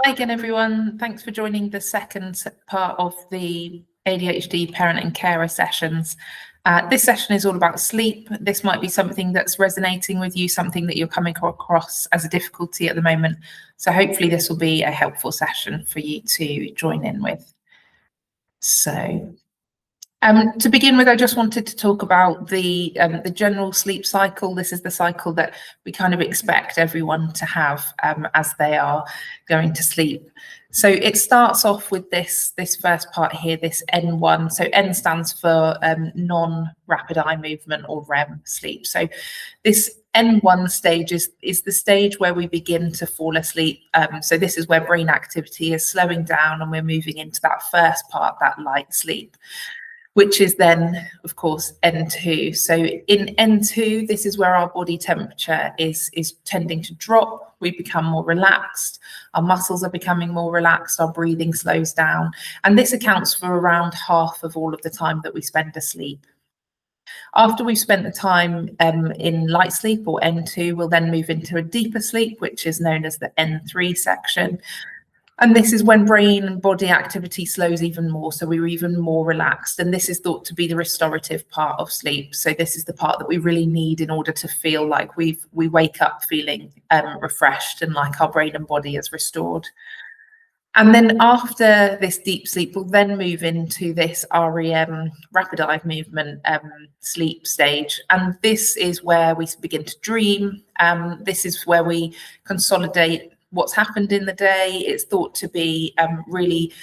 Hi again, everyone. Thanks for joining the second part of the ADHD parent and carer sessions. This session is all about sleep. This might be something that's resonating with you, something that you're coming across as a difficulty at the moment. So hopefully this will be a helpful session for you to join in with. So to begin with, I just wanted to talk about the general sleep cycle. This is the cycle that we kind of expect everyone to have as they are going to sleep. So it starts off with this first part here, this N1. So N stands for non-rapid eye movement or REM sleep. So this N1 stage is the stage where we begin to fall asleep. So this is where brain activity is slowing down and we're moving into that first part, that light sleep, which is then, of course, N2. So in N2, this is where our body temperature is tending to drop. We become more relaxed. Our muscles are becoming more relaxed. Our breathing slows down. And this accounts for around half of all of the time that we spend asleep. After we've spent the time in light sleep or N2, we'll then move into a deeper sleep, which is known as the N3 section. And this is when brain and body activity slows even more, so we're even more relaxed. And this is thought to be the restorative part of sleep. So this is the part that we really need in order to feel like we wake up feeling refreshed and like our brain and body is restored. And then after this deep sleep, we'll then move into this REM, rapid eye movement sleep stage. And this is where we begin to dream. This is where we consolidate what's happened in the day. It's thought to be really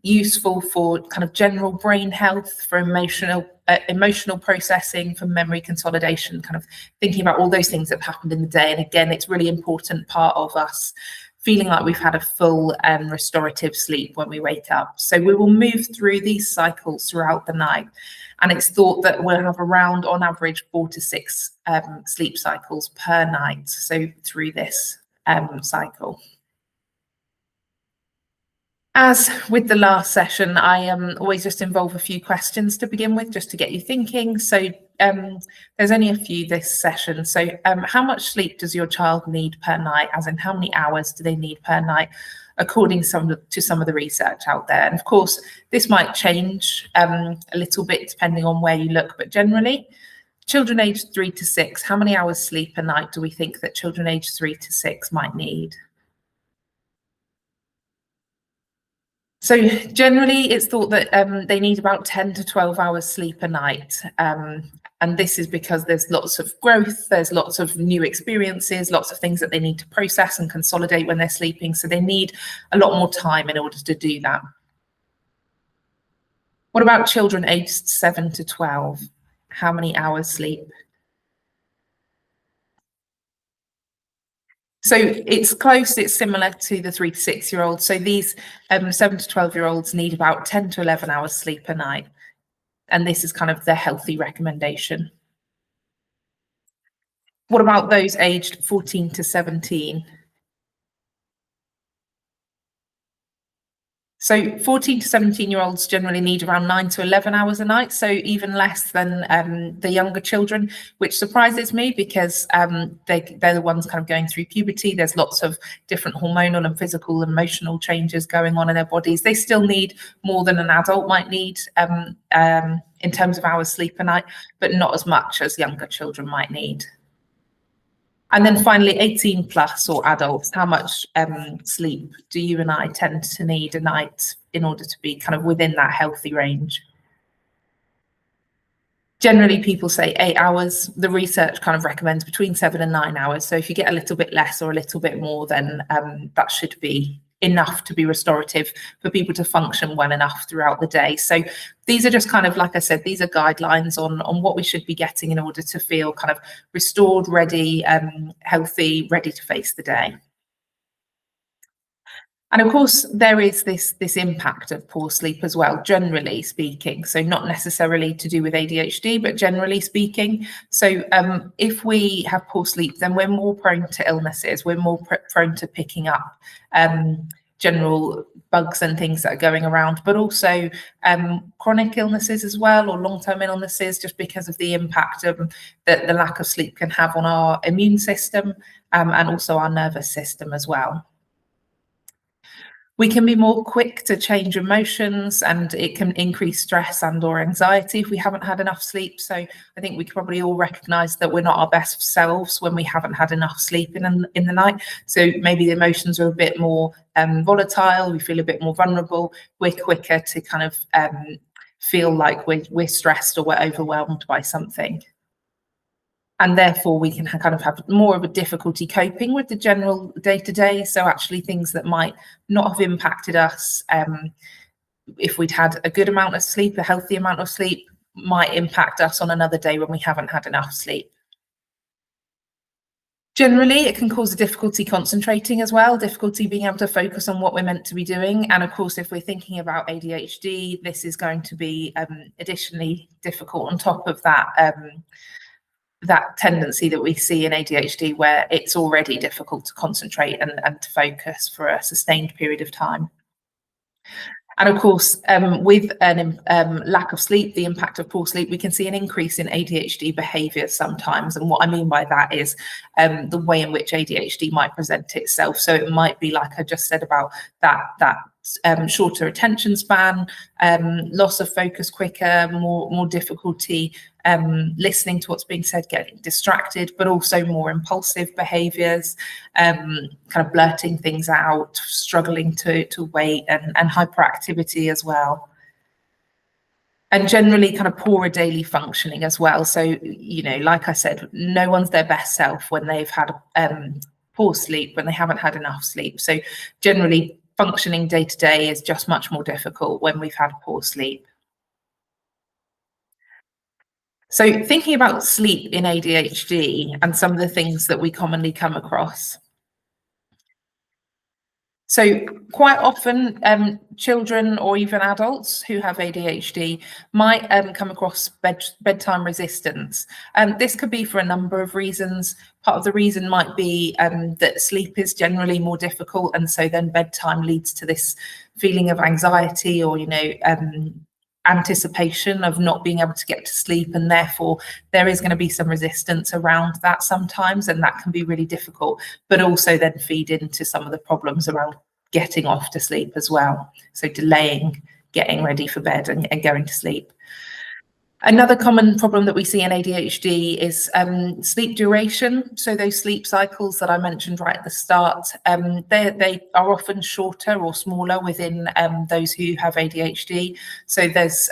useful for kind of general brain health, for emotional processing, for memory consolidation, kind of thinking about all those things that have happened in the day. And again, it's really important part of us feeling like we've had a full restorative sleep when we wake up. So we will move through these cycles throughout the night. And it's thought that we'll have around, on average, 4 to 6 sleep cycles per night. So through this cycle. As with the last session, I always just involve a few questions to begin with, just to get you thinking. So there's only a few this session. So how much sleep does your child need per night? As in, how many hours do they need per night, according to some of the research out there? And of course, this might change a little bit depending on where you look, but generally, children aged 3 to 6, how many hours sleep a night do we think that children aged 3 to 6 might need? So generally, it's thought that they need about 10 to 12 hours sleep a night. And this is because there's lots of growth, there's lots of new experiences, lots of things that they need to process and consolidate when they're sleeping. So they need a lot more time in order to do that. What about children aged 7 to 12? How many hours sleep? So it's close, it's similar to the 3 to 6 year olds. So these 7 to 12 year olds need about 10 to 11 hours sleep a night. And this is kind of the healthy recommendation. What about those aged 14 to 17? So 14 to 17 year olds generally need around 9 to 11 hours a night, so even less than the younger children, which surprises me because they're the ones kind of going through puberty. There's lots of different hormonal and physical and emotional changes going on in their bodies. They still need more than an adult might need in terms of hours sleep a night, but not as much as younger children might need. And then finally, 18 plus or adults, how much sleep do you and I tend to need a night in order to be kind of within that healthy range? Generally, people say 8 hours. The research kind of recommends between 7 and 9 hours. So if you get a little bit less or a little bit more, then that should be enough to be restorative for people to function well enough throughout the day. So these are just kind of, like I said, these are guidelines on what we should be getting in order to feel kind of restored, ready, healthy, ready to face the day. And of course, there is this impact of poor sleep as well, generally speaking. So not necessarily to do with ADHD, but generally speaking. So if we have poor sleep, then we're more prone to illnesses. We're more prone to picking up general bugs and things that are going around, but also chronic illnesses as well, or long-term illnesses, just because of the impact that the lack of sleep can have on our immune system and also our nervous system as well. We can be more quick to change emotions, and it can increase stress and or anxiety if we haven't had enough sleep. So I think we can probably all recognise that we're not our best selves when we haven't had enough sleep in the night. So maybe the emotions are a bit more volatile, we feel a bit more vulnerable, we're quicker to kind of feel like we're stressed or we're overwhelmed by something. And therefore we can kind of have more of a difficulty coping with the general day-to-day. So actually things that might not have impacted us if we'd had a good amount of sleep, a healthy amount of sleep, might impact us on another day when we haven't had enough sleep. Generally, it can cause a difficulty concentrating as well, difficulty being able to focus on what we're meant to be doing. And of course, if we're thinking about ADHD, this is going to be additionally difficult on top of that that tendency that we see in ADHD, where it's already difficult to concentrate and to focus for a sustained period of time. And of course, with an lack of sleep, the impact of poor sleep, we can see an increase in ADHD behaviours sometimes. And what I mean by that is the way in which ADHD might present itself. So it might be like I just said about that shorter attention span, loss of focus quicker, more difficulty listening to what's being said, getting distracted, but also more impulsive behaviours, kind of blurting things out, struggling to wait, and hyperactivity as well. And generally kind of poorer daily functioning as well. So, you know, like I said, no one's their best self when they've had poor sleep, when they haven't had enough sleep. So generally functioning day to day is just much more difficult when we've had poor sleep. So thinking about sleep in ADHD and some of the things that we commonly come across. So quite often, children or even adults who have ADHD might come across bedtime resistance. This could be for a number of reasons. Part of the reason might be that sleep is generally more difficult, and so then bedtime leads to this feeling of anxiety or, you know, anticipation of not being able to get to sleep, and therefore there is going to be some resistance around that sometimes, and that can be really difficult, but also then feed into some of the problems around getting off to sleep as well, so delaying getting ready for bed and going to sleep. Another common problem that we see in ADHD is sleep duration. So those sleep cycles that I mentioned right at the start, they are often shorter or smaller within those who have ADHD. So there's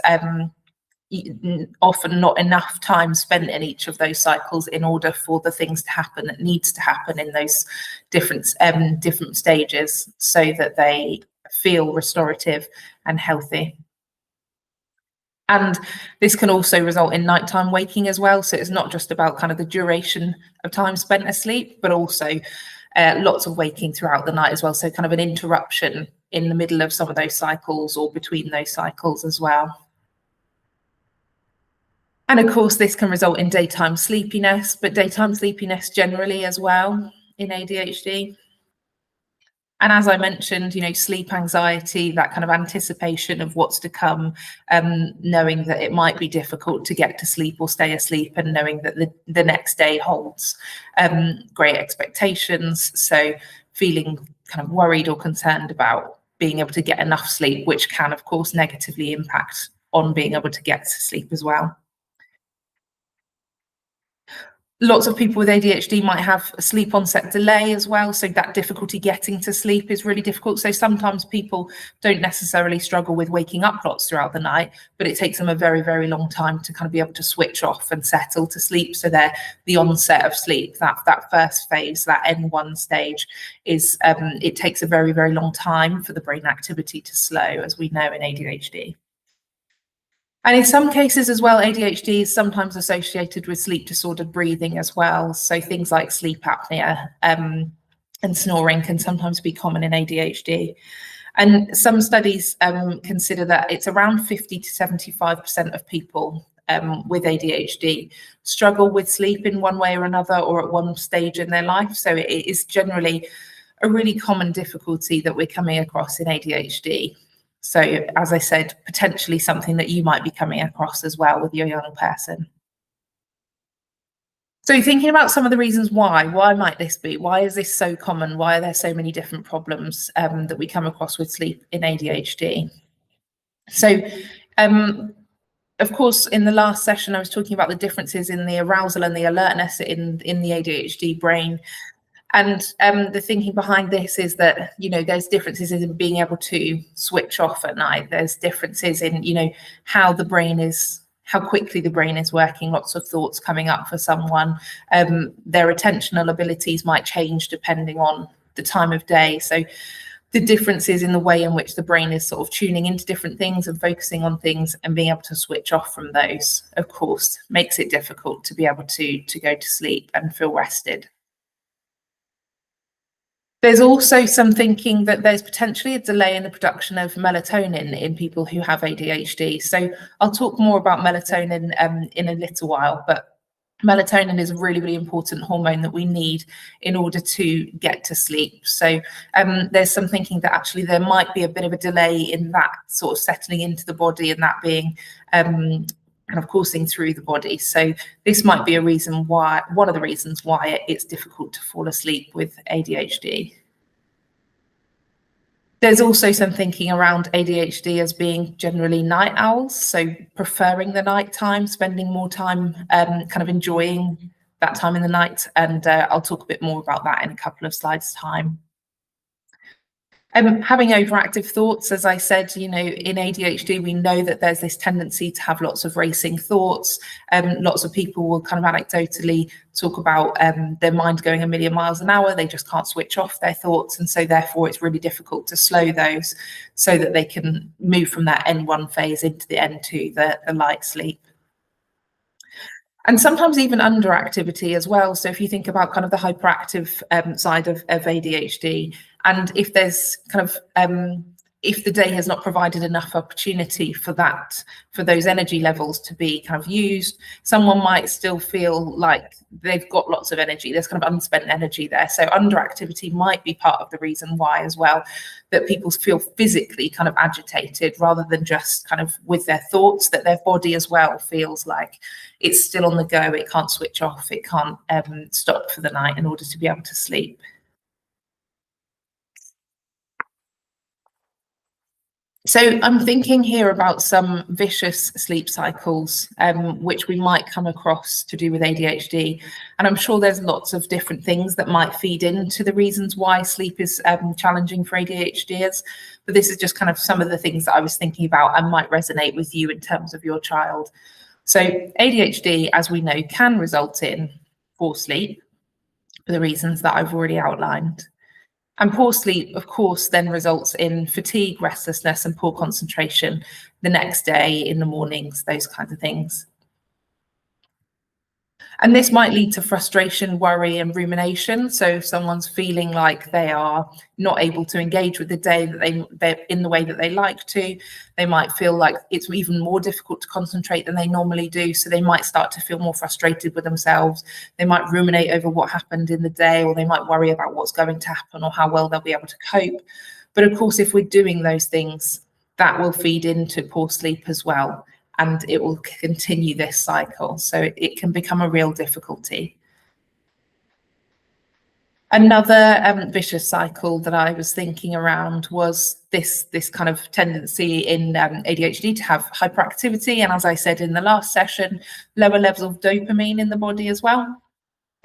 often not enough time spent in each of those cycles in order for the things to happen that needs to happen in those different stages, so that they feel restorative and healthy. And this can also result in nighttime waking as well. So it's not just about kind of the duration of time spent asleep, but also lots of waking throughout the night as well. So kind of an interruption in the middle of some of those cycles or between those cycles as well. And of course, this can result in daytime sleepiness, but daytime sleepiness generally as well in ADHD. And as I mentioned, you know, sleep anxiety, that kind of anticipation of what's to come, knowing that it might be difficult to get to sleep or stay asleep, and knowing that the next day holds great expectations. So feeling kind of worried or concerned about being able to get enough sleep, which can, of course, negatively impact on being able to get to sleep as well. Lots of people with ADHD might have a sleep onset delay as well. So that difficulty getting to sleep is really difficult. So sometimes people don't necessarily struggle with waking up lots throughout the night, but it takes them a very, very long time to kind of be able to switch off and settle to sleep. So the onset of sleep, that first phase, that N1 stage, is it takes a very, very long time for the brain activity to slow, as we know in ADHD. And in some cases as well, ADHD is sometimes associated with sleep disordered breathing as well. So things like sleep apnea and snoring can sometimes be common in ADHD. And some studies consider that it's around 50 to 75% of people with ADHD struggle with sleep in one way or another, or at one stage in their life. So it is generally a really common difficulty that we're coming across in ADHD. So, as I said, potentially something that you might be coming across as well with your young person. So thinking about some of the reasons why might this be? Why is this so common? Why are there so many different problems that we come across with sleep in ADHD? So, of course, in the last session, I was talking about the differences in the arousal and the alertness in the ADHD brain. And the thinking behind this is that, there's differences in being able to switch off at night. There's differences in, how quickly the brain is working, lots of thoughts coming up for someone. Their attentional abilities might change depending on the time of day. So the differences in the way in which the brain is sort of tuning into different things and focusing on things and being able to switch off from those, of course, makes it difficult to be able to go to sleep and feel rested. There's also some thinking that there's potentially a delay in the production of melatonin in people who have ADHD. So I'll talk more about melatonin in a little while, but melatonin is a really, really important hormone that we need in order to get to sleep. So there's some thinking that actually there might be a bit of a delay in that sort of settling into the body and that being kind of coursing through the body. So this might be one of the reasons why it's difficult to fall asleep with ADHD. There's also some thinking around ADHD as being generally night owls, so preferring the night time, spending more time kind of enjoying that time in the night. And I'll talk a bit more about that in a couple of slides' time. Having overactive thoughts, as I said, in ADHD, we know that there's this tendency to have lots of racing thoughts. Lots of people will kind of anecdotally talk about their mind going a million miles an hour. They just can't switch off their thoughts. And so therefore, it's really difficult to slow those so that they can move from that N1 phase into the N2, the light sleep. And sometimes even underactivity as well. So if you think about kind of the hyperactive side of ADHD, and if there's kind of if the day has not provided enough opportunity for those energy levels to be kind of used, someone might still feel like they've got lots of energy. There's kind of unspent energy there. So underactivity might be part of the reason why as well, that people feel physically kind of agitated rather than just kind of with their thoughts, that their body as well feels like it's still on the go. It can't switch off. It can't stop for the night in order to be able to sleep. So I'm thinking here about some vicious sleep cycles, which we might come across to do with ADHD. And I'm sure there's lots of different things that might feed into the reasons why sleep is challenging for ADHDers. But this is just kind of some of the things that I was thinking about and might resonate with you in terms of your child. So ADHD, as we know, can result in poor sleep for the reasons that I've already outlined. And poor sleep, of course, then results in fatigue, restlessness, and poor concentration the next day, in the mornings, those kinds of things. And this might lead to frustration, worry, and rumination. So if someone's feeling like they are not able to engage with the day that they're in the way that they like to, they might feel like it's even more difficult to concentrate than they normally do. So they might start to feel more frustrated with themselves. They might ruminate over what happened in the day, or they might worry about what's going to happen or how well they'll be able to cope. But of course, if we're doing those things, that will feed into poor sleep as well. And it will continue this cycle. So it can become a real difficulty. Another vicious cycle that I was thinking around was this kind of tendency in ADHD to have hyperactivity. And as I said in the last session, lower levels of dopamine in the body as well.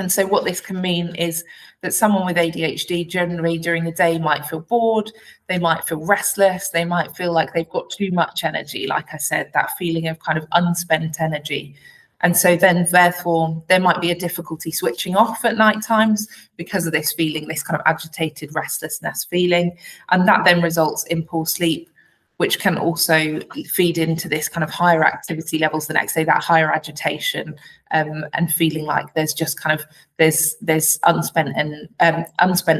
And so what this can mean is that someone with ADHD generally during the day might feel bored, they might feel restless, they might feel like they've got too much energy. Like I said, that feeling of kind of unspent energy. And so then therefore there might be a difficulty switching off at night times because of this feeling, this kind of agitated restlessness feeling. And that then results in poor sleep, which can also feed into this kind of higher activity levels the next day, that higher agitation, and feeling like there's just kind of there's unspent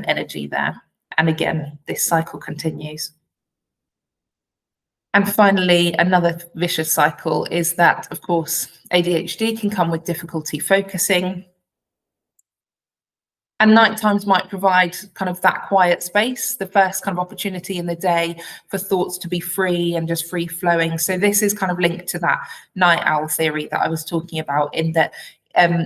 energy there. And again, this cycle continues. And finally, another vicious cycle is that, of course, ADHD can come with difficulty focusing. And night times might provide kind of that quiet space, the first kind of opportunity in the day for thoughts to be free and just free flowing. So this is kind of linked to that night owl theory that I was talking about, in that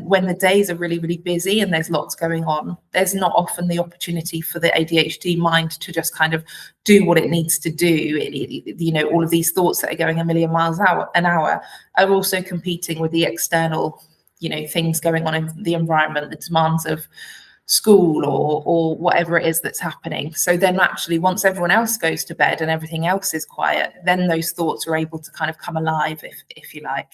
when the days are really, really busy and there's lots going on, there's not often the opportunity for the ADHD mind to just kind of do what it needs to do. You know, all of these thoughts that are going a million miles an hour are also competing with the external, you know, things going on in the environment, the demands of school or whatever it is that's happening. So then actually once everyone else goes to bed and everything else is quiet, then those thoughts are able to kind of come alive, if you like.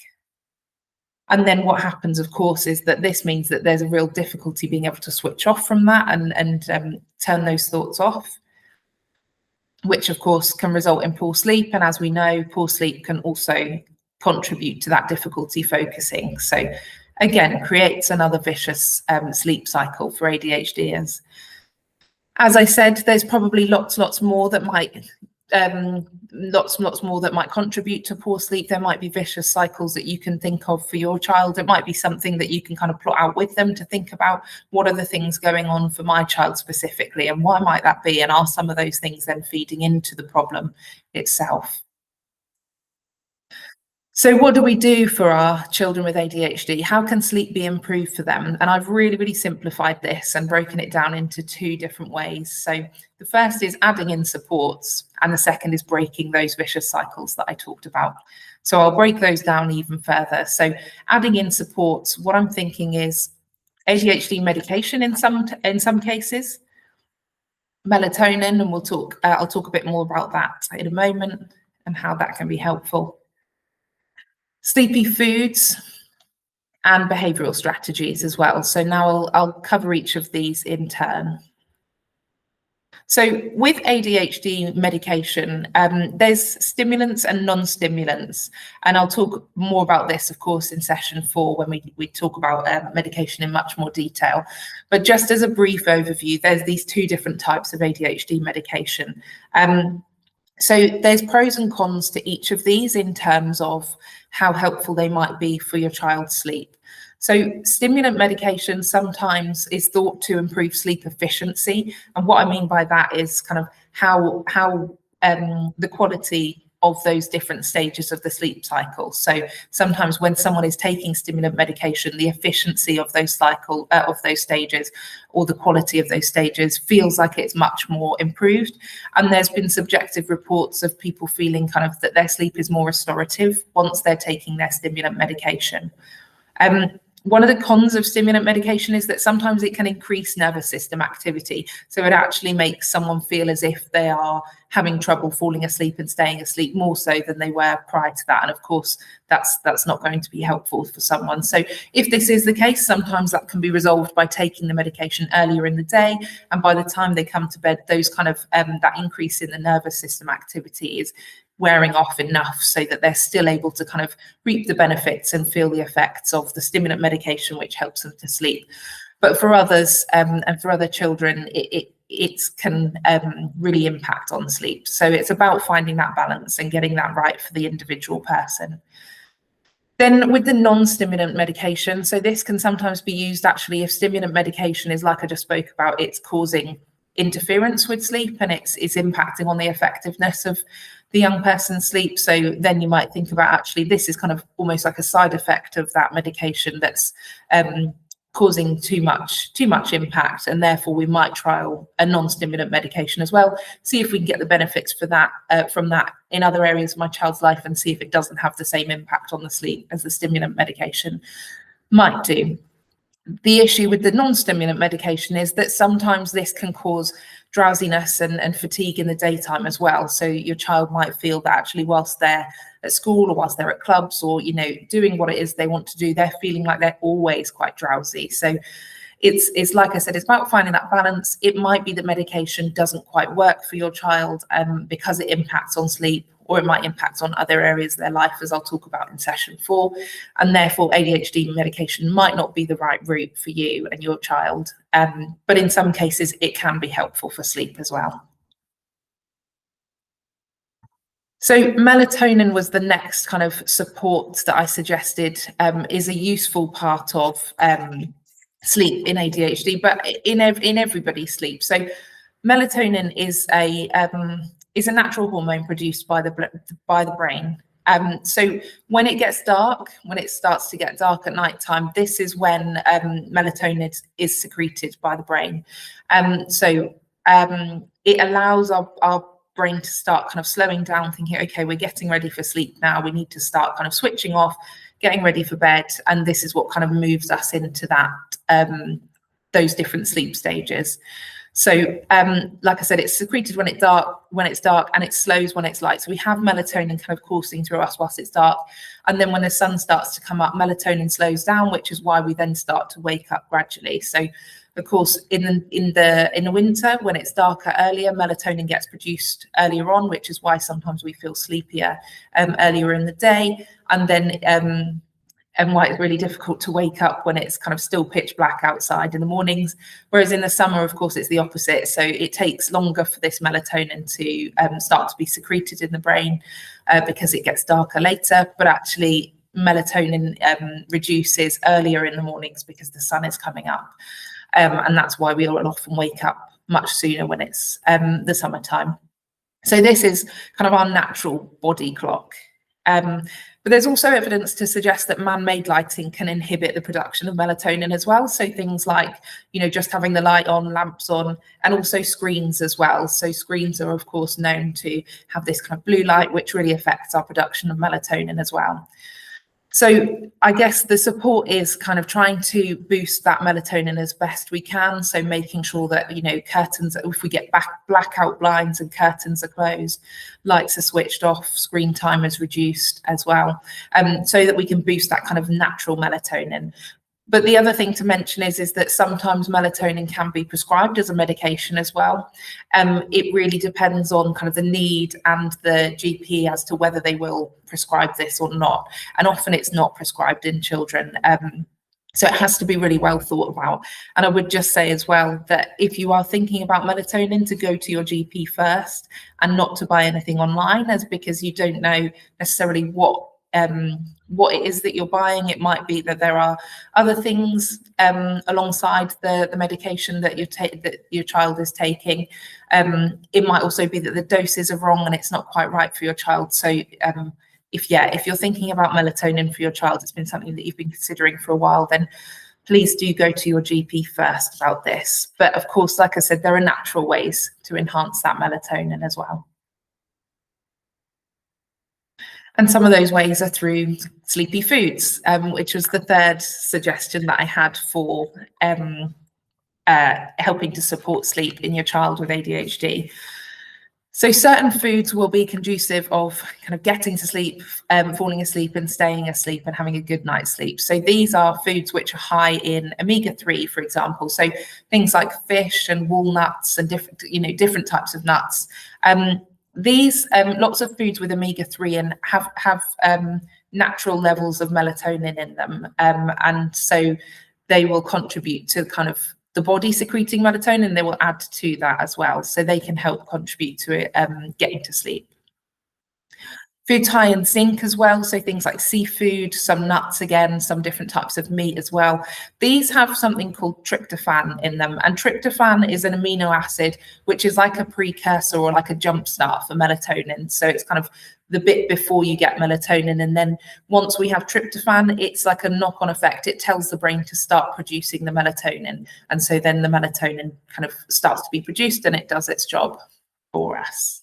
And then what happens, of course, is that this means that there's a real difficulty being able to switch off from that and turn those thoughts off, which of course can result in poor sleep. And as we know, poor sleep can also contribute to that difficulty focusing. So again, creates another vicious sleep cycle for ADHDers. As I said, there's probably lots more that might lots more that might contribute to poor sleep. There might be vicious cycles that you can think of for your child. It might be something that you can kind of plot out with them to think about, what are the things going on for my child specifically, and why might that be, and are some of those things then feeding into the problem itself? So what do we do for our children with ADHD? How can sleep be improved for them? And I've really simplified this and broken it down into two different ways. So the first is adding in supports, and the second is breaking those vicious cycles that I talked about. So I'll break those down even further. So adding in supports, what I'm thinking is ADHD medication in some cases, melatonin, and I'll talk a bit more about that in a moment and how that can be helpful. Sleepy foods and behavioural strategies as well. So now I'll cover each of these in turn. So with ADHD medication, there's stimulants and non-stimulants, and I'll talk more about this, of course, in session 4 when we talk about medication in much more detail. But just as a brief overview, there's these two different types of ADHD medication. So there's pros and cons to each of these in terms of how helpful they might be for your child's sleep. So stimulant medication sometimes is thought to improve sleep efficiency. And what I mean by that is kind of how the quality of those different stages of the sleep cycle. So sometimes when someone is taking stimulant medication, the efficiency of those stages, or the quality of those stages, feels like it's much more improved. And there's been subjective reports of people feeling kind of that their sleep is more restorative once they're taking their stimulant medication. One of the cons of stimulant medication is that sometimes it can increase nervous system activity. So it actually makes someone feel as if they are having trouble falling asleep and staying asleep more so than they were prior to that. And of course, that's not going to be helpful for someone. So if this is the case, sometimes that can be resolved by taking the medication earlier in the day. And by the time they come to bed, those kind of that increase in the nervous system activity is wearing off enough so that they're still able to kind of reap the benefits and feel the effects of the stimulant medication, which helps them to sleep. But for others and for other children, it can really impact on sleep. So it's about finding that balance and getting that right for the individual person. Then with the non-stimulant medication, so this can sometimes be used actually if stimulant medication is, like I just spoke about, it's causing interference with sleep and it's impacting on the effectiveness of the young person's sleep. So then you might think about, actually, this is kind of almost like a side effect of that medication that's causing too much impact, and therefore we might trial a non-stimulant medication as well, see if we can get the benefits for that from that in other areas of my child's life, and see if it doesn't have the same impact on the sleep as the stimulant medication might do. The issue with the non-stimulant medication is that sometimes this can cause drowsiness and fatigue in the daytime as well. So your child might feel that actually whilst they're at school or whilst they're at clubs or, you know, doing what it is they want to do, they're feeling like they're always quite drowsy. So it's like I said, it's about finding that balance. It might be the medication doesn't quite work for your child because it impacts on sleep, or it might impact on other areas of their life, as I'll talk about in session 4. And therefore ADHD medication might not be the right route for you and your child. But in some cases, it can be helpful for sleep as well. So melatonin was the next kind of support that I suggested is a useful part of sleep in ADHD, but in everybody's sleep. So melatonin is a natural hormone produced by the brain So when it gets dark, when it starts to get dark at night time, this is when melatonin is secreted by the brain. It allows our brain to start kind of slowing down, thinking, okay, we're getting ready for sleep now. We need to start kind of switching off, getting ready for bed. And this is what kind of moves us into that, those different sleep stages. So, like I said, it's secreted when it's dark, and it slows when it's light. So we have melatonin kind of coursing through us whilst it's dark, and then when the sun starts to come up, melatonin slows down, which is why we then start to wake up gradually. So, of course, in the winter, when it's darker earlier, melatonin gets produced earlier on, which is why sometimes we feel sleepier earlier in the day, and then and why it's really difficult to wake up when it's kind of still pitch black outside in the mornings. Whereas in the summer, of course, it's the opposite. So it takes longer for this melatonin to start to be secreted in the brain because it gets darker later. But actually, melatonin reduces earlier in the mornings because the sun is coming up. And that's why we all often wake up much sooner when it's the summertime. So this is kind of our natural body clock. But there's also evidence to suggest that man-made lighting can inhibit the production of melatonin as well. So things like, just having the light on, lamps on, and also screens as well. So screens are, of course, known to have this kind of blue light, which really affects our production of melatonin as well. So I guess the support is kind of trying to boost that melatonin as best we can. So making sure that, curtains, if we get blackout blinds and curtains are closed, lights are switched off, screen time is reduced as well, so that we can boost that kind of natural melatonin. But the other thing to mention is that sometimes melatonin can be prescribed as a medication as well. It really depends on kind of the need and the GP as to whether they will prescribe this or not. And often it's not prescribed in children. So it has to be really well thought about. And I would just say as well that if you are thinking about melatonin, to go to your GP first and not to buy anything online, as because you don't know necessarily what it is that you're buying. It might be that there are other things alongside the medication that your child is taking. It might also be that the doses are wrong and it's not quite right for your child. So if you're thinking about melatonin for your child, it's been something that you've been considering for a while, then please do go to your GP first about this. But of course, like I said, there are natural ways to enhance that melatonin as well. And some of those ways are through sleepy foods, which was the third suggestion that I had for helping to support sleep in your child with ADHD. So certain foods will be conducive of kind of getting to sleep, falling asleep and staying asleep and having a good night's sleep. So these are foods which are high in omega-3, for example. So things like fish and walnuts and different types of nuts. These lots of foods with omega-3 and have natural levels of melatonin in them, and so they will contribute to kind of the body secreting melatonin. They will add to that as well, so they can help contribute to it getting to sleep. Foods high in zinc as well, so things like seafood, some nuts again, some different types of meat as well. These have something called tryptophan in them, and tryptophan is an amino acid which is like a precursor or like a jump start for melatonin. So it's kind of the bit before you get melatonin, and then once we have tryptophan, it's like a knock-on effect. It tells the brain to start producing the melatonin, and so then the melatonin kind of starts to be produced and it does its job for us.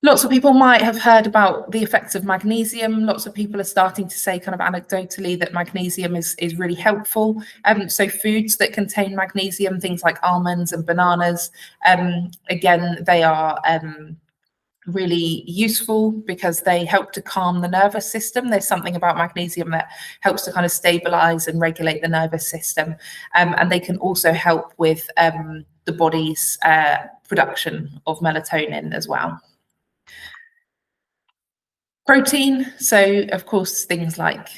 Lots of people might have heard about the effects of magnesium. Lots of people are starting to say kind of anecdotally that magnesium is really helpful. So foods that contain magnesium, things like almonds and bananas, again, they are really useful because they help to calm the nervous system. There's something about magnesium that helps to kind of stabilize and regulate the nervous system. And they can also help with the body's production of melatonin as well. Protein, so of course things like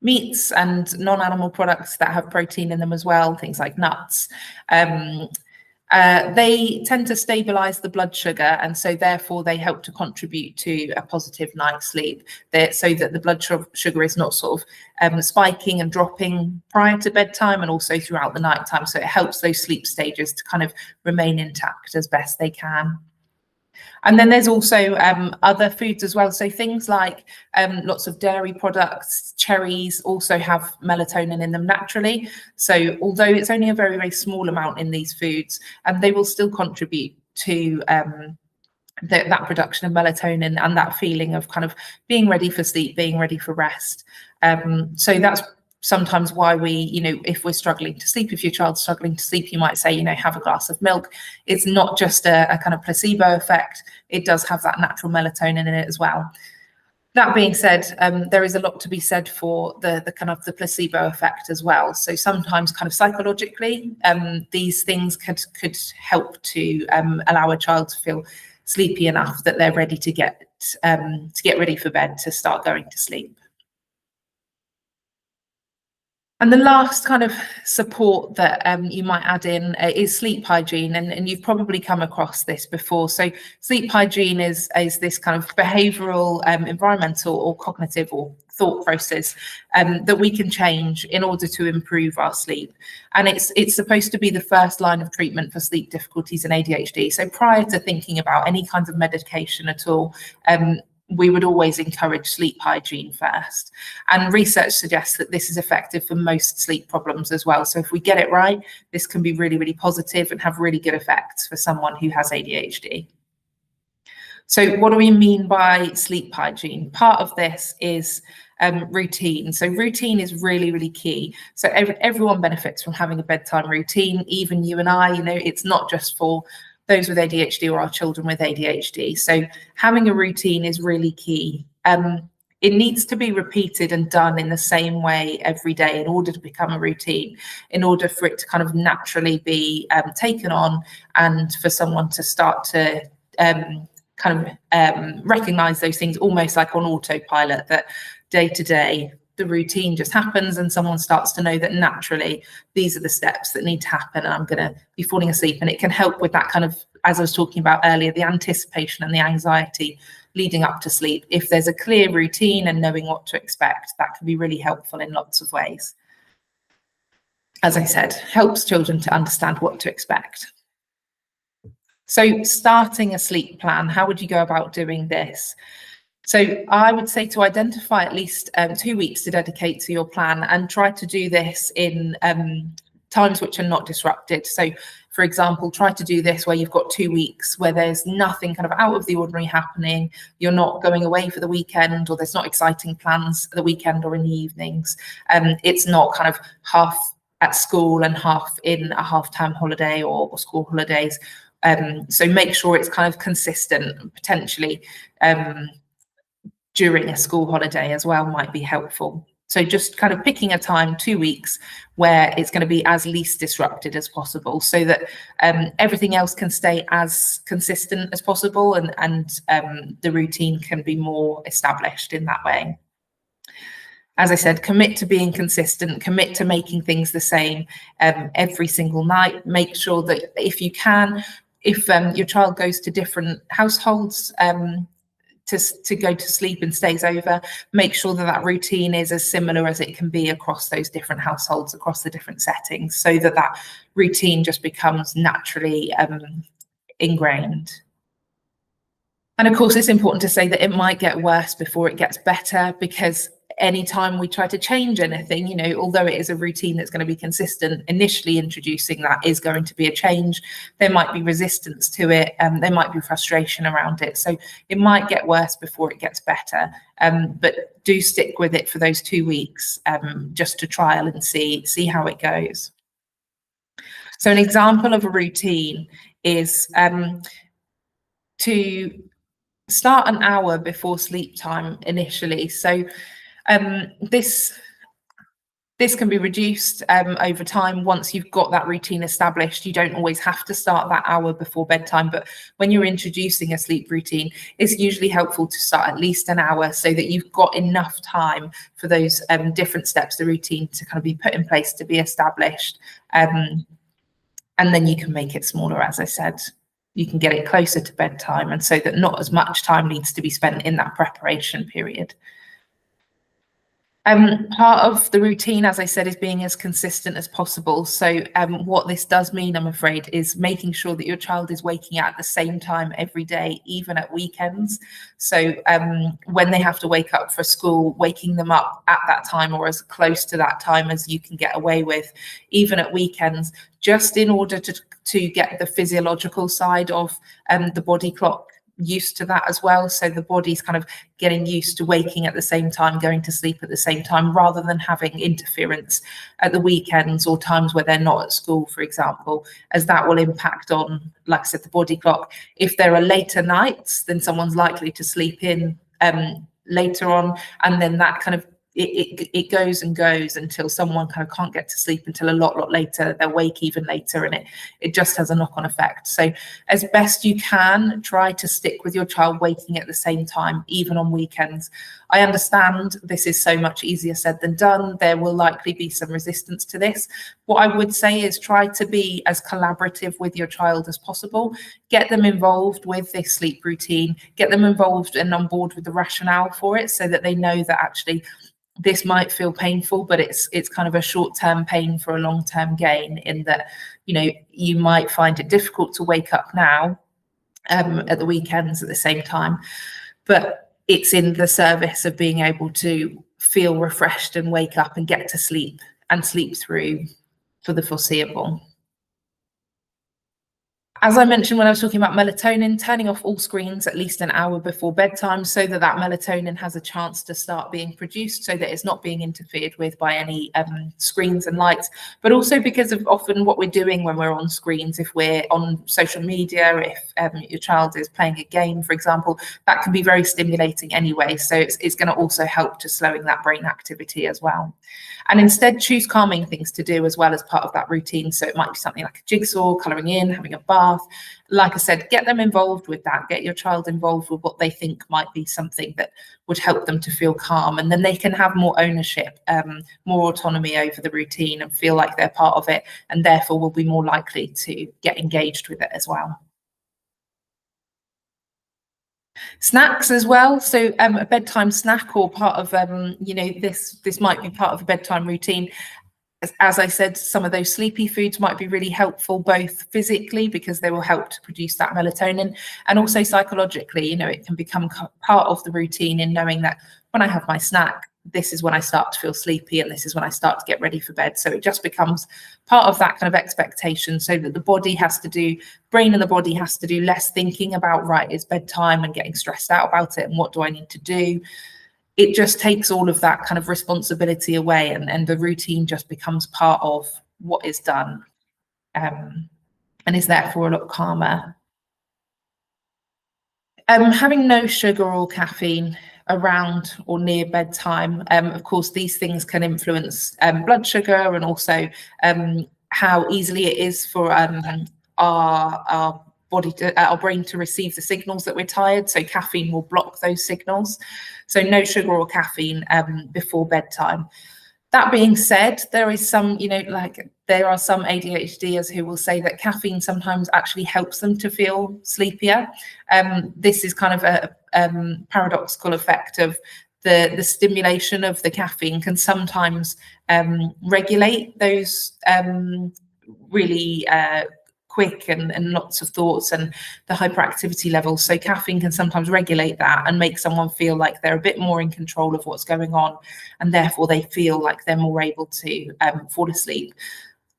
meats and non-animal products that have protein in them as well, things like nuts. They tend to stabilize the blood sugar, and so therefore they help to contribute to a positive night's sleep, so that the blood sugar is not sort of spiking and dropping prior to bedtime and also throughout the nighttime. So it helps those sleep stages to kind of remain intact as best they can. And then there's also other foods as well. So things like lots of dairy products, cherries also have melatonin in them naturally. So although it's only a very, very small amount in these foods, they will still contribute to that production of melatonin and that feeling of kind of being ready for sleep, being ready for rest. So that's sometimes why we, if we're struggling to sleep, if your child's struggling to sleep, you might say, have a glass of milk. It's not just a kind of placebo effect. It does have that natural melatonin in it as well. That being said, there is a lot to be said for the kind of the placebo effect as well. So sometimes kind of psychologically, these things could help to allow a child to feel sleepy enough that they're ready to get ready for bed, to start going to sleep. And the last kind of support that you might add in is sleep hygiene, and you've probably come across this before. So sleep hygiene is this kind of behavioural, environmental or cognitive or thought process that we can change in order to improve our sleep. And it's supposed to be the first line of treatment for sleep difficulties and ADHD. So prior to thinking about any kinds of medication at all, we would always encourage sleep hygiene first. And research suggests that this is effective for most sleep problems as well. So if we get it right, this can be really, really positive and have really good effects for someone who has ADHD. So what do we mean by sleep hygiene? Part of this is routine. So routine is really, really key. So everyone benefits from having a bedtime routine, even you and I. It's not just for those with ADHD or our children with ADHD. So having a routine is really key. It needs to be repeated and done in the same way every day in order to become a routine, in order for it to kind of naturally be taken on, and for someone to start to recognize those things almost like on autopilot, that day to day the routine just happens and someone starts to know that naturally these are the steps that need to happen and I'm going to be falling asleep. And it can help with that kind of, as I was talking about earlier, the anticipation and the anxiety leading up to sleep. If there's a clear routine and knowing what to expect, that can be really helpful in lots of ways. As I said, helps children to understand what to expect. So starting a sleep plan, how would you go about doing this? So I would say to identify at least 2 weeks to dedicate to your plan, and try to do this in times which are not disrupted. So for example, try to do this where you've got 2 weeks where there's nothing kind of out of the ordinary happening. You're not going away for the weekend, or there's not exciting plans at the weekend or in the evenings. It's not kind of half at school and half in a half-term holiday or school holidays. So make sure it's kind of consistent. Potentially during a school holiday as well might be helpful. So just kind of picking a time, 2 weeks, where it's going to be as least disrupted as possible, so that everything else can stay as consistent as possible, and the routine can be more established in that way. As I said, commit to being consistent, commit to making things the same every single night. Make sure that if you can, if your child goes to different households to go to sleep and stays over, make sure that that routine is as similar as it can be across those different households, across the different settings, so that that routine just becomes naturally ingrained. And of course, it's important to say that it might get worse before it gets better, because anytime we try to change anything, although it is a routine that's going to be consistent, initially introducing that is going to be a change. There might be resistance to it, there might be frustration around it. So it might get worse before it gets better, but do stick with it for those 2 weeks, just to trial and see how it goes. So an example of a routine is to start an hour before sleep time initially. So this can be reduced over time once you've got that routine established. You don't always have to start that hour before bedtime, but when you're introducing a sleep routine, it's usually helpful to start at least an hour, so that you've got enough time for those different steps, the routine to kind of be put in place, to be established. And then you can make it smaller, as I said. You can get it closer to bedtime, and so that not as much time needs to be spent in that preparation period. Part of the routine, as I said, is being as consistent as possible. So what this does mean, I'm afraid, is making sure that your child is waking at the same time every day, even at weekends. So when they have to wake up for school, waking them up at that time or as close to that time as you can get away with, even at weekends, just in order to get the physiological side of the body clock used to that as well. So the body's kind of getting used to waking at the same time, going to sleep at the same time, rather than having interference at the weekends or times where they're not at school, for example, as that will impact on, like I said, the body clock. If there are later nights, then someone's likely to sleep in later on, and then that kind of it goes and goes until someone kind of can't get to sleep until a lot later. They'll wake even later, and it just has a knock-on effect. So as best you can, try to stick with your child waking at the same time, even on weekends. I understand this is so much easier said than done. There will likely be some resistance to this. What I would say is try to be as collaborative with your child as possible. Get them involved with this sleep routine, get them involved and on board with the rationale for it, so that they know that actually this might feel painful, but it's kind of a short-term pain for a long-term gain, in that, you know, you might find it difficult to wake up now at the weekends at the same time, but it's in the service of being able to feel refreshed and wake up and get to sleep and sleep through for the foreseeable. As I mentioned when I was talking about melatonin, turning off all screens at least an hour before bedtime, so that melatonin has a chance to start being produced, so that it's not being interfered with by any screens and lights. But also because of often what we're doing when we're on screens, if we're on social media, if your child is playing a game, for example, that can be very stimulating anyway. So it's going to also help to slowing that brain activity as well. And instead choose calming things to do as well as part of that routine. So it might be something like a jigsaw, colouring in, having a bath. Like I said, get them involved with that. Get your child involved with what they think might be something that would help them to feel calm. And then they can have more ownership, more autonomy over the routine and feel like they're part of it, and therefore will be more likely to get engaged with it as well. Snacks as well. So a bedtime snack, or part of, you know, this might be part of a bedtime routine. As I said, some of those sleepy foods might be really helpful, both physically because they will help to produce that melatonin, and also psychologically. You know, it can become part of the routine in knowing that when I have my snack, this is when I start to feel sleepy, and this is when I start to get ready for bed. So it just becomes part of that kind of expectation, so that the brain and the body has to do less thinking about, right, it's bedtime, and getting stressed out about it and what do I need to do. It just takes all of that kind of responsibility away, and the routine just becomes part of what is done, and is therefore a lot calmer. Having no sugar or caffeine around or near bedtime. Of course, these things can influence blood sugar, and also how easily it is for our body our brain to receive the signals that we're tired. So caffeine will block those signals. So no sugar or caffeine before bedtime. That being said, there is some, you know, like there are some ADHDers who will say that caffeine sometimes actually helps them to feel sleepier. This is kind of a paradoxical effect of the stimulation of the caffeine can sometimes regulate those really quick and lots of thoughts and the hyperactivity levels. So caffeine can sometimes regulate that and make someone feel like they're a bit more in control of what's going on, and therefore they feel like they're more able to fall asleep.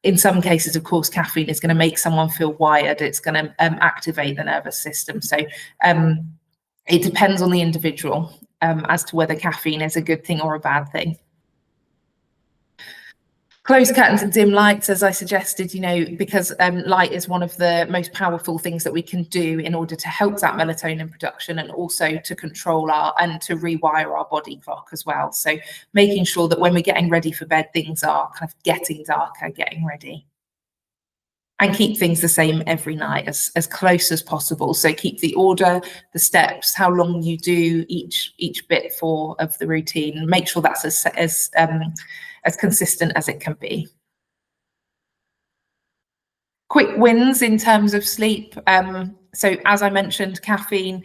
In some cases, of course, caffeine is going to make someone feel wired. It's going to activate the nervous system. So it depends on the individual as to whether caffeine is a good thing or a bad thing. Closed curtains and dim lights, as I suggested, you know, because light is one of the most powerful things that we can do in order to help that melatonin production, and also to control and to rewire our body clock as well. So making sure that when we're getting ready for bed, things are kind of getting darker, getting ready. And keep things the same every night, as close as possible. So keep the order, the steps, how long you do each bit of the routine. Make sure that's as consistent as it can be. Quick wins in terms of sleep. So as I mentioned, caffeine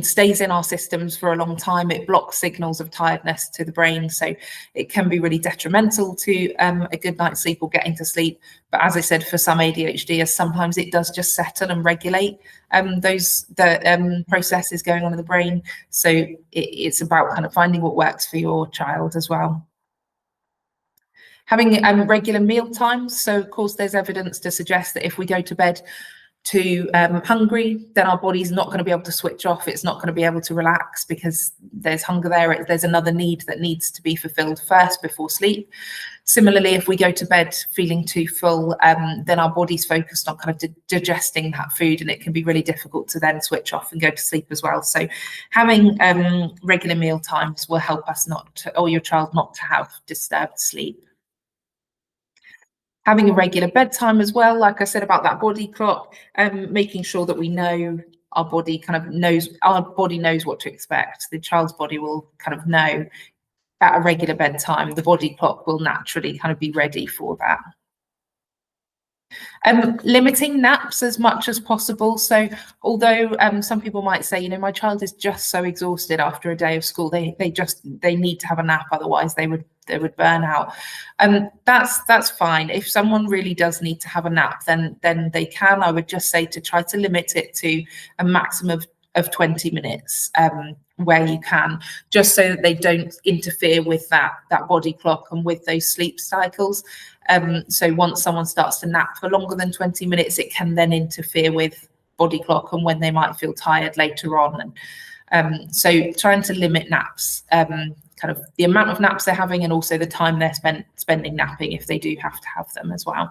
stays in our systems for a long time. It blocks signals of tiredness to the brain, so it can be really detrimental to a good night's sleep or getting to sleep. But as I said, for some ADHDers, sometimes it does just settle and regulate the processes going on in the brain. So it's about kind of finding what works for your child as well. Having regular meal times. So of course there's evidence to suggest that if we go to bed too hungry, then our body's not going to be able to switch off. It's not going to be able to relax because there's hunger there. There's another need that needs to be fulfilled first before sleep. Similarly, if we go to bed feeling too full, then our body's focused on kind of digesting that food, and it can be really difficult to then switch off and go to sleep as well. So having regular meal times will help us or your child not to have disturbed sleep. Having a regular bedtime as well, like I said about that body clock, making sure that we know our body knows what to expect. The child's body will kind of know at a regular bedtime. The body clock will naturally kind of be ready for that. Limiting naps as much as possible. So although some people might say, my child is just so exhausted after a day of school, they need to have a nap, otherwise they would burn out. That's fine. If someone really does need to have a nap, then they can. I would just say to try to limit it to a maximum of 20 minutes where you can, just so that they don't interfere with that body clock and with those sleep cycles. So once someone starts to nap for longer than 20 minutes, it can then interfere with body clock and when they might feel tired later on. And so trying to limit naps, kind of the amount of naps they're having, and also the time they're spending napping if they do have to have them as well.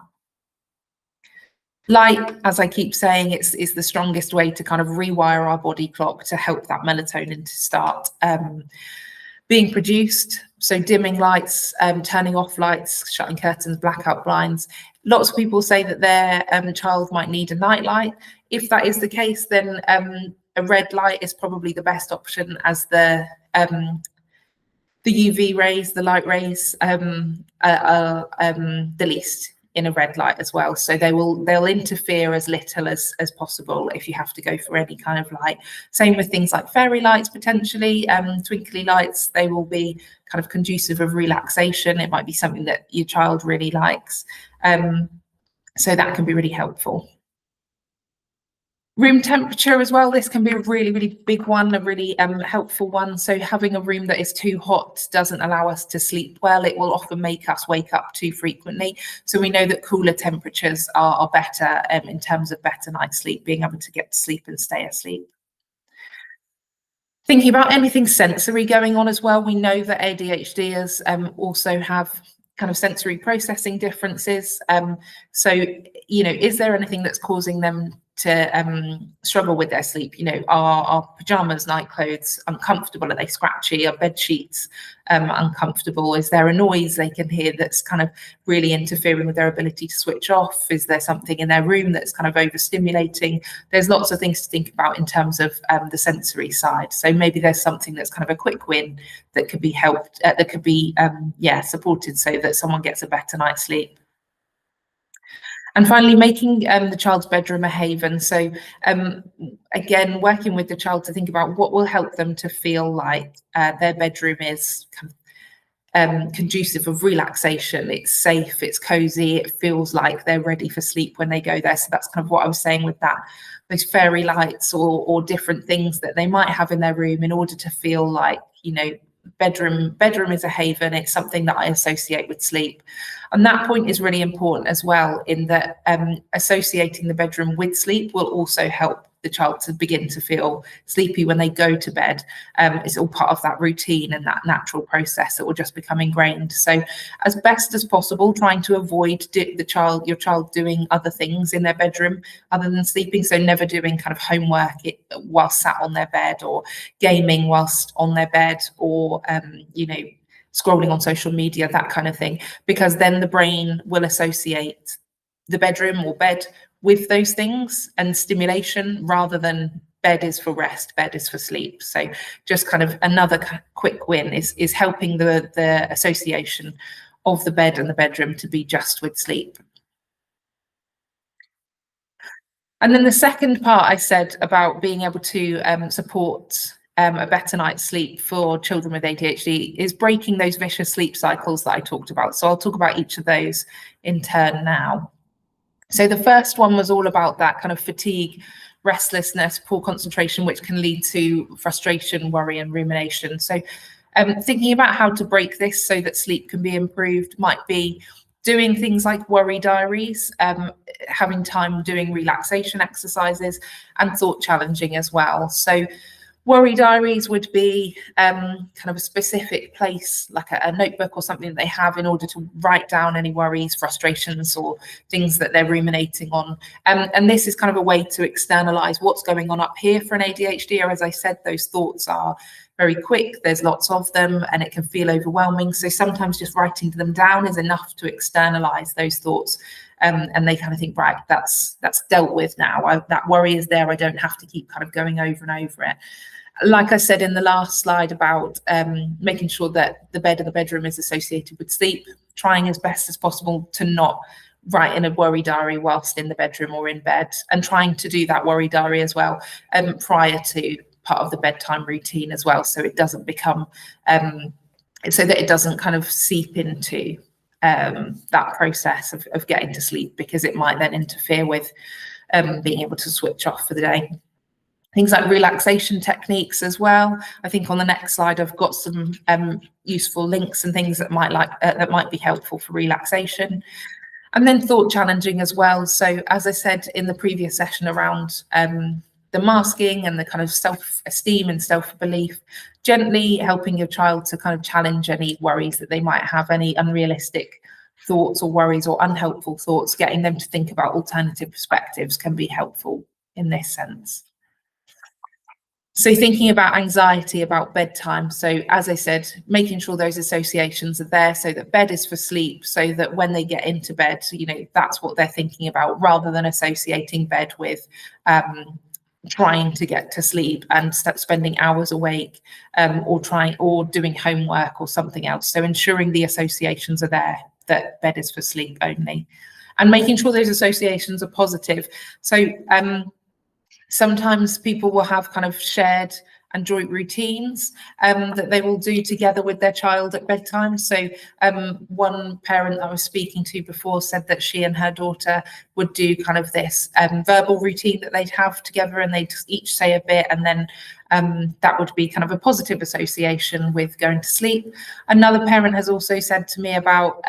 Light, as I keep saying, is the strongest way to kind of rewire our body clock to help that melatonin to start being produced. So dimming lights, turning off lights, shutting curtains, blackout blinds. Lots of people say that their child might need a night light. If that is the case, then a red light is probably the best option, as the UV rays, the light rays, are the least in a red light as well. So they'll interfere as little as possible if you have to go for any kind of light. Same with things like fairy lights, potentially, twinkly lights. They will be kind of conducive of relaxation. It might be something that your child really likes. So that can be really helpful. Room temperature as well. This can be a really, really big one, a really helpful one. So having a room that is too hot doesn't allow us to sleep well. It will often make us wake up too frequently. So we know that cooler temperatures are better in terms of better night's sleep, being able to get to sleep and stay asleep. Thinking about anything sensory going on as well. We know that ADHDers also have kind of sensory processing differences. So, is there anything that's causing them to struggle with their sleep? Are pajamas, night clothes uncomfortable? Are they scratchy? Are bed sheets uncomfortable? Is there a noise they can hear that's kind of really interfering with their ability to switch off? Is there something in their room that's kind of overstimulating? There's lots of things to think about in terms of the sensory side. So maybe there's something that's kind of a quick win that could be helped, that could be supported so that someone gets a better night's sleep. And finally, making the child's bedroom a haven. So again, working with the child to think about what will help them to feel like their bedroom is conducive of relaxation. It's safe, it's cozy, it feels like they're ready for sleep when they go there. So that's kind of what I was saying with that, those fairy lights or different things that they might have in their room in order to feel like, bedroom is a haven. It's something that I associate with sleep. And that point is really important as well, in that associating the bedroom with sleep will also help the child to begin to feel sleepy when they go to bed. It's all part of that routine and that natural process that will just become ingrained. So as best as possible, trying to avoid your child doing other things in their bedroom other than sleeping. So never doing kind of homework whilst sat on their bed, or gaming whilst on their bed, or scrolling on social media, that kind of thing, because then the brain will associate the bedroom or bed with those things and stimulation, rather than bed is for rest, bed is for sleep. So just kind of another quick win is helping the association of the bed and the bedroom to be just with sleep. And then the second part I said about being able to support a better night's sleep for children with ADHD is breaking those vicious sleep cycles that I talked about. So I'll talk about each of those in turn now. So the first one was all about that kind of fatigue, restlessness, poor concentration, which can lead to frustration, worry, and rumination. So thinking about how to break this so that sleep can be improved might be doing things like worry diaries, having time doing relaxation exercises, and thought challenging as well. So worry diaries would be kind of a specific place, like a notebook or something that they have in order to write down any worries, frustrations, or things that they're ruminating on. And this is kind of a way to externalize what's going on up here for an ADHD, or as I said, those thoughts are very quick, there's lots of them, and it can feel overwhelming. So sometimes just writing them down is enough to externalize those thoughts. And they kind of think, right, that's dealt with now. That worry is there. I don't have to keep kind of going over and over it. Like I said in the last slide about making sure that the bed in the bedroom is associated with sleep, trying as best as possible to not write in a worry diary whilst in the bedroom or in bed, and trying to do that worry diary as well prior to part of the bedtime routine as well, so it doesn't become so that it doesn't kind of seep into that process of getting to sleep, because it might then interfere with being able to switch off for the day. Things like relaxation techniques as well. I think on the next slide I've got some useful links and things that might be helpful for relaxation. And then thought challenging as well. So as I said in the previous session around the masking and the kind of self-esteem and self-belief, gently helping your child to kind of challenge any worries that they might have, any unrealistic thoughts or worries or unhelpful thoughts, getting them to think about alternative perspectives can be helpful in this sense. So thinking about anxiety about bedtime. So as I said, making sure those associations are there so that bed is for sleep, so that when they get into bed, you know, that's what they're thinking about, rather than associating bed with trying to get to sleep and start spending hours awake or doing homework or something else. So ensuring the associations are there, that bed is for sleep only, and making sure those associations are positive. So sometimes people will have kind of shared and joint routines that they will do together with their child at bedtime. So one parent I was speaking to before said that she and her daughter would do kind of this verbal routine that they'd have together, and they'd each say a bit, and then that would be kind of a positive association with going to sleep. Another parent has also said to me about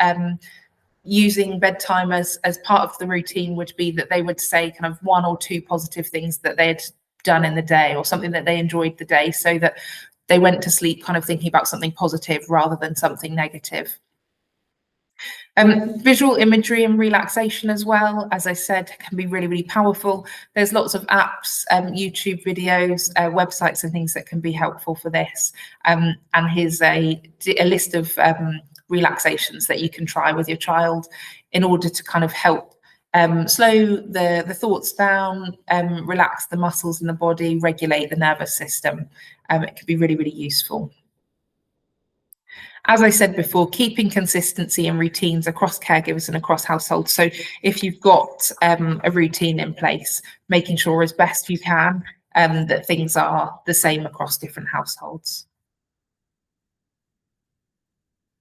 using bedtime as part of the routine would be that they would say kind of 1 or 2 positive things that they had done in the day, or something that they enjoyed the day, so that they went to sleep kind of thinking about something positive rather than something negative. Visual imagery and relaxation as well, as I said, can be really, really powerful. There's lots of apps, YouTube videos, websites and things that can be helpful for this. And here's a list of relaxations that you can try with your child in order to kind of help slow the thoughts down, relax the muscles in the body, regulate the nervous system. It can be really, really useful. As I said before, keeping consistency and routines across caregivers and across households. So if you've got a routine in place, making sure as best you can that things are the same across different households.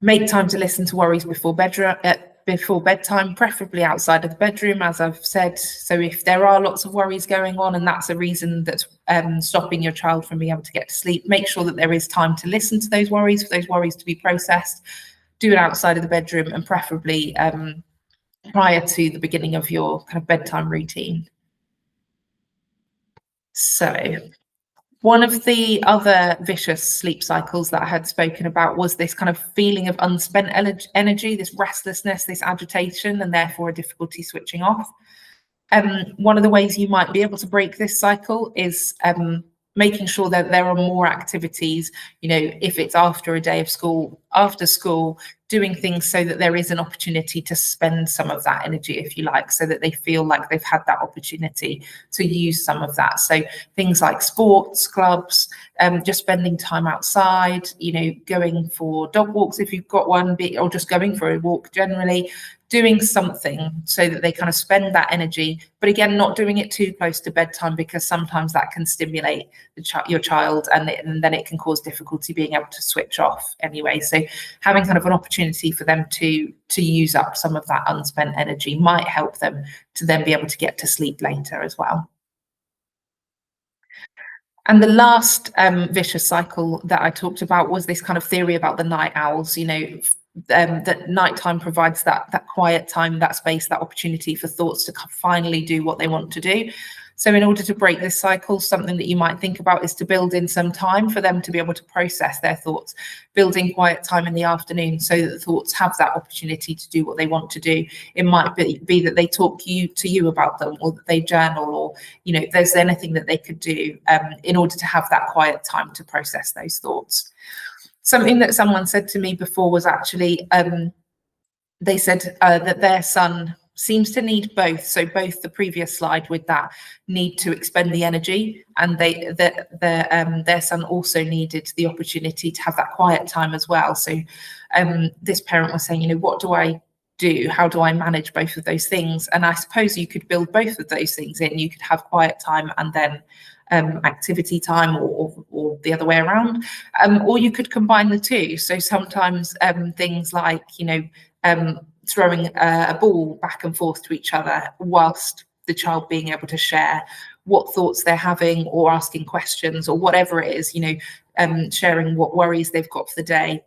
Make time to listen to worries before bedtime, preferably outside of the bedroom, as I've said. So if there are lots of worries going on and that's a reason that's stopping your child from being able to get to sleep, make sure that there is time to listen to those worries, for those worries to be processed. Do it outside of the bedroom, and preferably prior to the beginning of your kind of bedtime routine. So one of the other vicious sleep cycles that I had spoken about was this kind of feeling of unspent energy, this restlessness, this agitation, and therefore a difficulty switching off. One of the ways you might be able to break this cycle is making sure that there are more activities, you know, if it's after a day of school, after school, doing things so that there is an opportunity to spend some of that energy, if you like, so that they feel like they've had that opportunity to use some of that. So things like sports clubs, just spending time outside, you know, going for dog walks if you've got one, or just going for a walk generally, doing something so that they kind of spend that energy, but again, not doing it too close to bedtime, because sometimes that can stimulate your child, and then it can cause difficulty being able to switch off anyway. So having kind of an opportunity for them to use up some of that unspent energy might help them to then be able to get to sleep later as well. And the last vicious cycle that I talked about was this kind of theory about the night owls, that nighttime provides that quiet time, that space, that opportunity for thoughts to finally do what they want to do. So in order to break this cycle, something that you might think about is to build in some time for them to be able to process their thoughts, building quiet time in the afternoon so that the thoughts have that opportunity to do what they want to do. It might be that they talk to you about them, or that they journal, or there's anything that they could do in order to have that quiet time to process those thoughts. Something that someone said to me before was actually, they said that their son seems to need both. So both the previous slide with that need to expend the energy, and their son also needed the opportunity to have that quiet time as well. So this parent was saying, what do I do? How do I manage both of those things? And I suppose you could build both of those things in. You could have quiet time and then activity time, or the other way around, or you could combine the two. So sometimes things like throwing a ball back and forth to each other, whilst the child being able to share what thoughts they're having, or asking questions, or whatever it is, sharing what worries they've got for the day.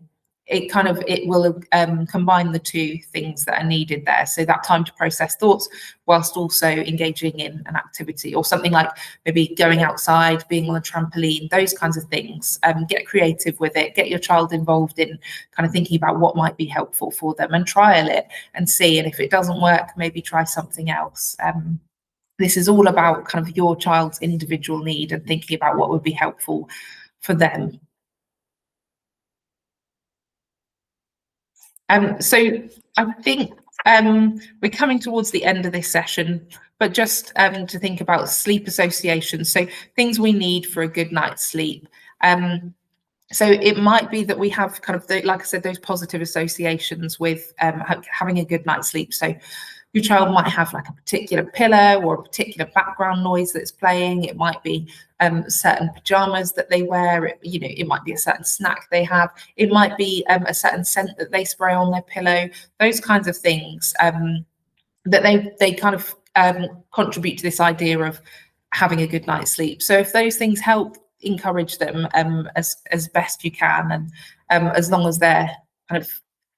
It will combine the two things that are needed there. So that time to process thoughts, whilst also engaging in an activity, or something like maybe going outside, being on a trampoline, those kinds of things. Get creative with it, get your child involved in kind of thinking about what might be helpful for them, and trial it and see. And if it doesn't work, maybe try something else. This is all about kind of your child's individual need and thinking about what would be helpful for them. So I think we're coming towards the end of this session, but just to think about sleep associations, so things we need for a good night's sleep. So it might be that we have kind of, like I said, those positive associations with having a good night's sleep. So your child might have like a particular pillow, or a particular background noise that's playing. It might be certain pajamas that they wear. It might be a certain snack they have. It might be a certain scent that they spray on their pillow. Those kinds of things that they kind of contribute to this idea of having a good night's sleep. So if those things help, encourage them as best you can, and as long as they're kind of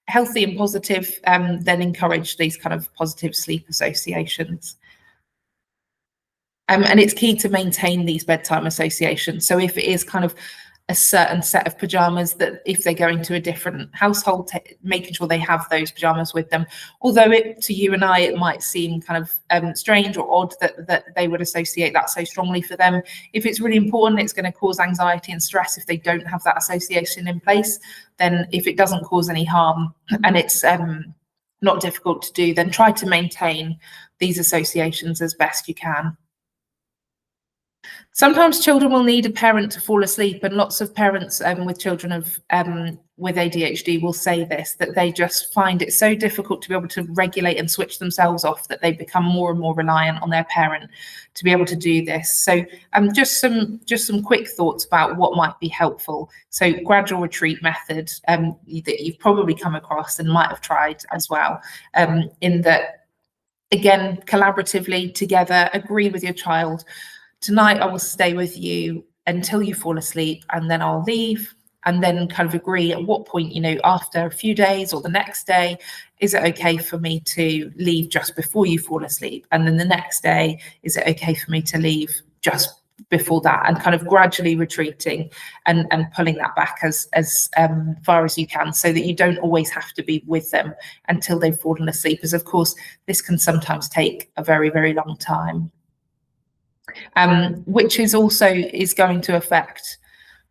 healthy and positive, then encourage these kind of positive sleep associations. And it's key to maintain these bedtime associations. So if it is kind of a certain set of pajamas, that if they're going to a different household, making sure they have those pajamas with them. Although to you and I, it might seem kind of strange or odd that they would associate that so strongly for them. If it's really important, it's going to cause anxiety and stress if they don't have that association in place. Then if it doesn't cause any harm, and it's not difficult to do, then try to maintain these associations as best you can. Sometimes children will need a parent to fall asleep, and lots of parents with children with ADHD will say this, that they just find it so difficult to be able to regulate and switch themselves off, that they become more and more reliant on their parent to be able to do this. So just some quick thoughts about what might be helpful. So gradual retreat method that you've probably come across and might have tried as well, in that, again, collaboratively together, agree with your child. Tonight I will stay with you until you fall asleep, and then I'll leave, and then kind of agree at what point, after a few days or the next day, is it okay for me to leave just before you fall asleep? And then the next day, is it okay for me to leave just before that? And kind of gradually retreating and pulling that back as far as you can, so that you don't always have to be with them until they've fallen asleep, as of course this can sometimes take a very, very long time. Which is going to affect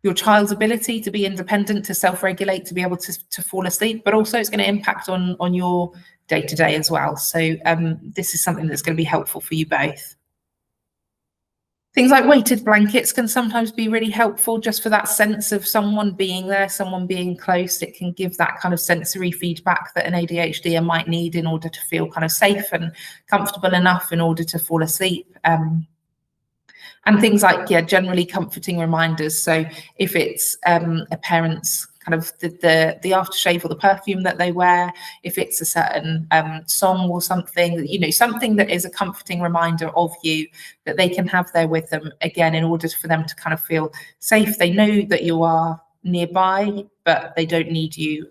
your child's ability to be independent, to self-regulate, to be able to fall asleep, but also it's going to impact on your day-to-day as well. So this is something that's going to be helpful for you both. Things like weighted blankets can sometimes be really helpful, just for that sense of someone being there, someone being close. It can give that kind of sensory feedback that an ADHDer might need in order to feel kind of safe and comfortable enough in order to fall asleep. And things like, yeah, generally comforting reminders. So if it's a parent's kind of the aftershave or the perfume that they wear, if it's a certain song or something, you know, something that is a comforting reminder of you that they can have there with them, again, in order for them to kind of feel safe. They know that you are nearby, but they don't need you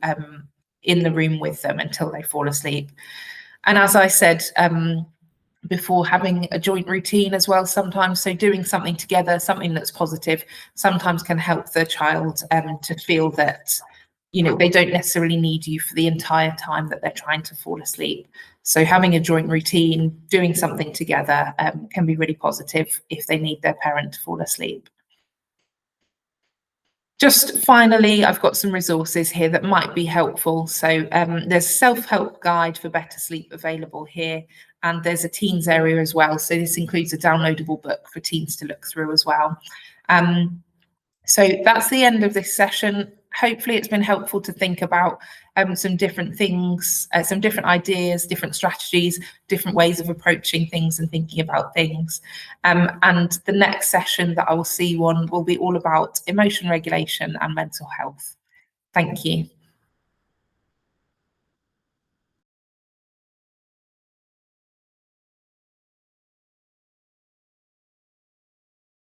in the room with them until they fall asleep. And as I said, before, having a joint routine as well sometimes, so doing something together, something that's positive, sometimes can help the child to feel that, you know, they don't necessarily need you for the entire time that they're trying to fall asleep. So having a joint routine, doing something together can be really positive if they need their parent to fall asleep. Just finally, I've got some resources here that might be helpful. So there's a self-help guide for better sleep available here, and there's a teens area as well. So this includes a downloadable book for teens to look through as well. So that's the end of this session. Hopefully it's been helpful to think about some different things, some different ideas, different strategies, different ways of approaching things and thinking about things. And the next session that I will see you on will be all about emotion regulation and mental health. Thank you.